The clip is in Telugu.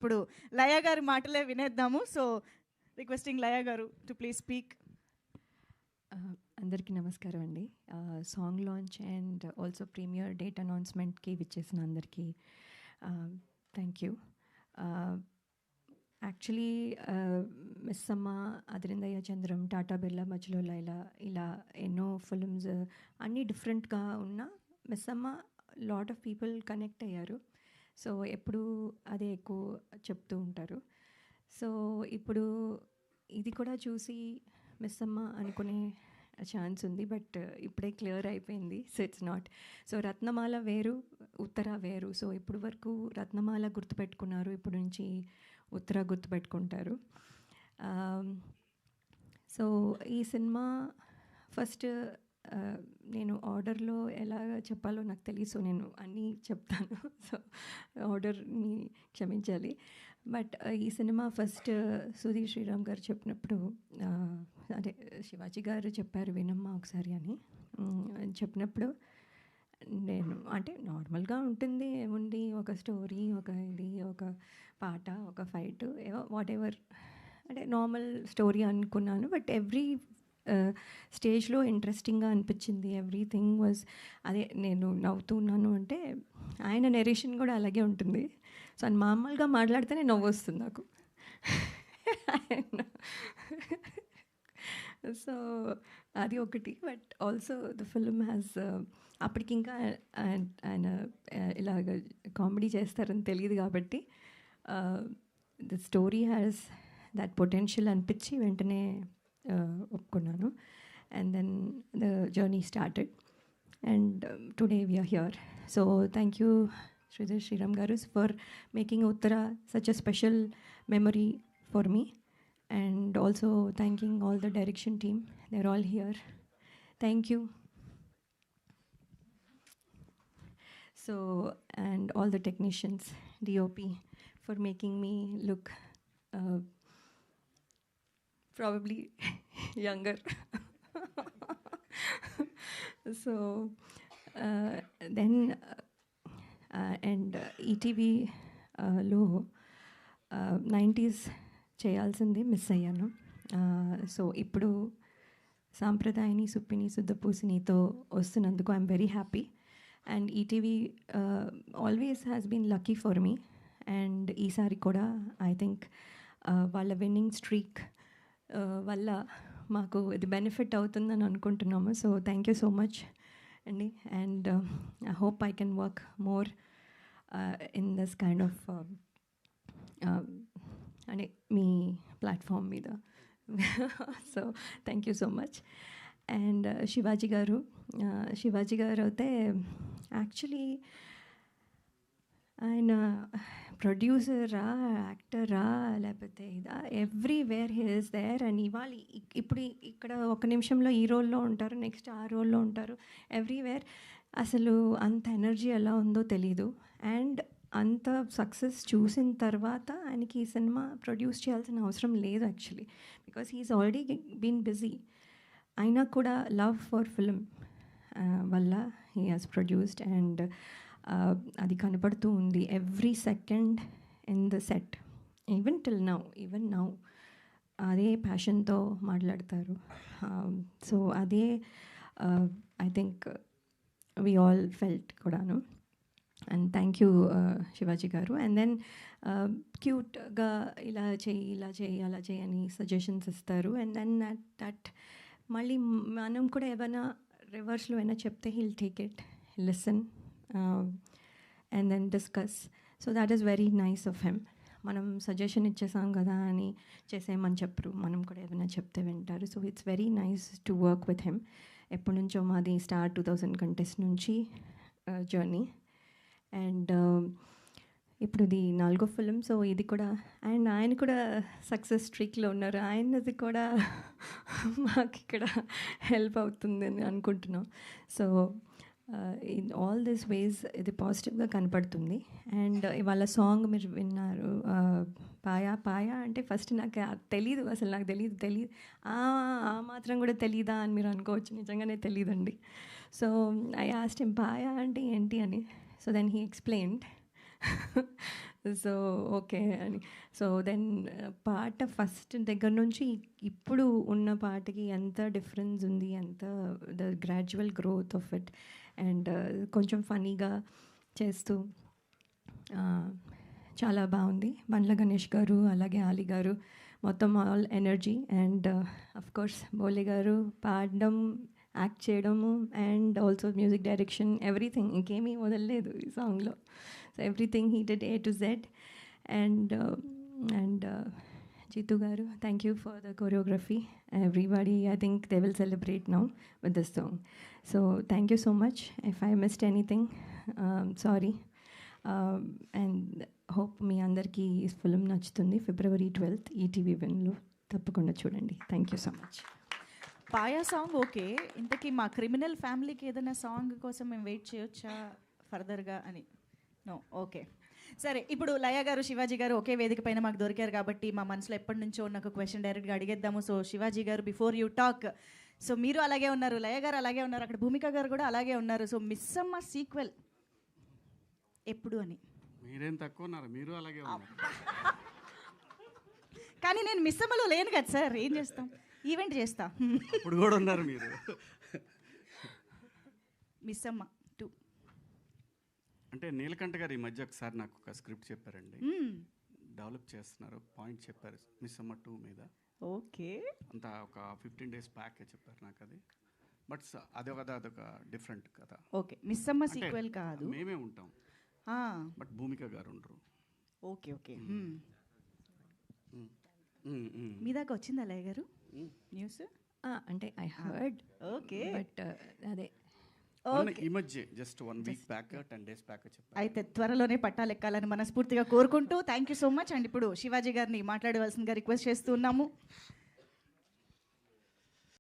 ఇప్పుడు లయ గారి మాటలే వినేద్దాము. సో రిక్వెస్టింగ్ లయ గారు టు ప్లీజ్ స్పీక్. అందరికీ నమస్కారం అండి. Song launch and also premiere date అనౌన్స్మెంట్కి విచ్చేసిన అందరికీ థ్యాంక్ యూ. యాక్చువల్లీ మిస్ అమ్మ, అదిరిందయ్య చంద్రం, టాటా బిర్లా, మధ్యలో లైలా, ఇలా ఎన్నో ఫిల్మ్స్ అన్నీ డిఫరెంట్గా ఉన్న మిస్ అమ్మ లాట్ ఆఫ్ పీపుల్ కనెక్ట్ అయ్యారు. సో ఎప్పుడు అదే ఎక్కువ చెప్తూ ఉంటారు. సో ఇప్పుడు ఇది కూడా చూసి మిస్ అమ్మ అనుకునే ఛాన్స్ ఉంది, బట్ ఇప్పుడే క్లియర్ అయిపోయింది. So it's not. సో రత్నమాల వేరు, ఉత్తర వేరు. సో ఇప్పుడు వరకు రత్నమాల గుర్తుపెట్టుకున్నారు, ఇప్పుడు నుంచి ఉత్తర గుర్తుపెట్టుకుంటారు. సో ఈ సినిమా ఫస్ట్ నేను ఆర్డర్లో ఎలా చెప్పాలో నాకు తెలియదు. సో నేను అన్నీ చెప్తాను. సో ఆర్డర్ని క్షమించాలి. బట్ ఈ సినిమా ఫస్ట్ సుధీర్ శ్రీరామ్ గారు చెప్పినప్పుడు, అదే శివాజీ గారు చెప్పారు వినమ్మా ఒకసారి అని చెప్పినప్పుడు, నేను అంటే నార్మల్గా ఉంటుంది, ఏముంది ఒక స్టోరీ, ఒక ఇది, ఒక పాట, ఒక ఫైట్, వాట్ ఎవర్, అంటే నార్మల్ స్టోరీ అనుకున్నాను. బట్ ఎవ్రీ స్టేజ్లో ఇంట్రెస్టింగ్గా అనిపించింది. ఎవ్రీథింగ్ వాజ్ అదే. నేను నవ్వుతున్నాను అంటే ఆయన నెరేషన్ కూడా అలాగే ఉంటుంది. సో ఆయన మామూలుగా మాట్లాడితేనే నవ్వు వస్తుంది నాకు. సో అది ఒకటి. But also the film has, అప్పటికి ఇంకా ఆయన ఇలాగ కామెడీ చేస్తారని తెలియదు కాబట్టి the story has that potential అనిపించి వెంటనే ఒప్పుకున్నాను. And then the journey started and today we're here. So thank you Sridhar Sriram Garu for making Uttara such a special memory for me, and also thanking all the direction team. They're all here. Thank you. So, and all the technicians, DOP, for making me look probably younger. So then and ఈటీవీలో 90s చేయాల్సింది మిస్ అయ్యాను. సో ఇప్పుడు సాంప్రదాయని, సుప్పిని, శుద్ధపూసినితో వస్తున్నందుకు I'm very happy. And ETV always has been lucky for me. And ఈసారి కూడా ఐ థింక్ వాళ్ళ విన్నింగ్ స్ట్రీక్ వల్ల మాకు ఇది బెనిఫిట్ అవుతుందని అనుకుంటున్నాము. So thank you so much అండి. And I hope I can work more in this kind of అంటే మీ ప్లాట్ఫామ్ మీద. So thank you so much. And Shivaji గారు అయితే యాక్చువల్లీ ఆయన ప్రొడ్యూసరా, యాక్టరా, లేకపోతే ఇదా, everywhere he is there. And ఇవాళ ఇప్పుడు ఇక్కడ ఒక నిమిషంలో ఈ రోల్లో ఉంటారు, నెక్స్ట్ ఆ రోల్లో ఉంటారు, ఎవ్రీవేర్. అసలు అంత ఎనర్జీ ఎలా ఉందో తెలీదు. అండ్ అంత సక్సెస్ చూసిన తర్వాత ఆయనకి ఈ సినిమా ప్రొడ్యూస్ చేయాల్సిన అవసరం లేదు actually, because he is already been busy. అయినా కూడా లవ్ ఫర్ ఫిల్మ్ వల్ల హీ హాజ్ ప్రొడ్యూస్డ్. అండ్ అది కనపడుతూ ఉంది every second in the set, even now అదే ప్యాషన్తో మాట్లాడతారు. సో అదే I think we all felt కూడాను. And thank you Shivaji garu. And then క్యూట్గా ఇలా చేయి అలా చేయి అని సజెషన్స్ ఇస్తారు. అండ్ దెన్ దట్ మళ్ళీ మనం కూడా ఏమైనా రివర్స్లో అయినా చెప్తే he'll take it, listen and then discuss. So that is very nice of him. మనం సజెషన్ ఇచ్చేసాం కదా అని చేసేయమని చెప్పరు, మనం కూడా ఏమైనా చెప్తే వింటారు. So it's very nice to work with him. ఎప్పటి నుంచో మాది స్టార్ 2000 కంటెస్ట్ నుంచి జర్నీ. అండ్ ఇప్పుడు ఇది 4వ ఫిల్మ్. సో ఇది కూడా, అండ్ ఆయన కూడా సక్సెస్ స్ట్రీక్లో ఉన్నారు. ఆయనది కూడా మాకు ఇక్కడ హెల్ప్ అవుతుందని అనుకుంటున్నాం. సో ఇన్ ఆల్ దిస్ వేస్ ఇది పాజిటివ్గా కనపడుతుంది. అండ్ ఇవాళ సాంగ్ మీరు విన్నారు, పాయా అంటే ఫస్ట్ నాకు తెలీదు, అసలు నాకు తెలియదు ఆ మాత్రం కూడా తెలీదా అని మీరు అనుకోవచ్చు. నిజంగానే తెలీదండి. సో ఐ ఆస్క్డ్ హిమ్ పాయా అంటే ఏంటి అని. So then he explained. So okay అని. సో దెన్ పాట ఫస్ట్ దగ్గర నుంచి ఇప్పుడు ఉన్న పాటకి ఎంత డిఫరెన్స్ ఉంది, ఎంత the gradual growth of it. And కొంచెం ఫనీగా చేస్తూ చాలా బాగుంది. బండ్ల గణేష్ గారు అలాగే ఆలి గారు మొత్తం all energy. And of course Bhole గారు పాడడం, యాక్ట్ చేయడము, and also music direction, everything. ఇంకేమీ వదలలేదు ఈ సాంగ్లో. So everything he did A to Z. And Jeetu గారు, thank you for the choreography. Everybody, I think they will celebrate now with this song. So thank you so much. If I missed anything, sorry. And hope మీ అందరికీ ఈ ఫిల్మ్ నచ్చుతుంది. February 12th ఈటీవీ విన్లో తప్పకుండా చూడండి. Thank you so much. Paya song okay, ఇంతకీ మా క్రిమినల్ ఫ్యామిలీకి ఏదైనా సాంగ్ కోసం మేము వెయిట్ చేయొచ్చా ఫర్దర్గా అని? No, okay. సరే, ఇప్పుడు లయ గారు, శివాజీ గారు ఒకే వేదిక పైన మాకు దొరికారు కాబట్టి మా మనసులో ఎప్పటి నుంచో ఉన్న ఒక క్వశ్చన్ డైరెక్ట్గా అడిగేద్దాము. సో శివాజీ గారు, బిఫోర్ యూ టాక్, సో మీరు అలాగే ఉన్నారు, లయ గారు అలాగే ఉన్నారు, అక్కడ భూమిక గారు కూడా అలాగే ఉన్నారు. సో మిస్సమ్మ సీక్వెల్ ఎప్పుడు అని? మీరేం తక్కువ ఉన్నారు, మీరు అలాగే ఉన్నారు. కానీ నేను మిస్సమ్మలో లేను కదా సార్, ఏం చేస్తాం, ఈవెంట్ చేస్తా. ఇప్పుడు కూడా ఉన్నారు మీరు. మిస్సమ్మ 2 అంటే నీలకంఠ గారు ఈ మధ్య ఒకసారి నాకు ఒక స్క్రిప్ట్ చెప్పారండి, డెవలప్ చేస్తున్నారు, పాయింట్ చెప్పారు మిస్సమ్మ 2 మీద. ఓకే, అంతా ఒక 15 days బ్యాక్ చెప్పారు నాకు అది. బట్ అదొక డిఫరెంట్ కథ. ఓకే, మిస్సమ్మ సీక్వెల్ కాదు, మేమే ఉంటాం, బట్ భూమిక గారు ఉండరు. Okay okay. మీ దాకా వచ్చిందా లయ గారు న్యూస్? అంటే ఐ హర్డ్. ఓకే, బట్ అదే ఈ మధ్య just 1 week back 10 days back చెప్పారు. అయితే త్వరలోనే పట్టాలెక్కాలని మనస్ఫూర్తిగా కోరుకుంటూ thank you so much. And ఇప్పుడు శివాజీ గారిని మాట్లాడవలసిందిగా రిక్వెస్ట్ చేస్తూ ఉన్నాము.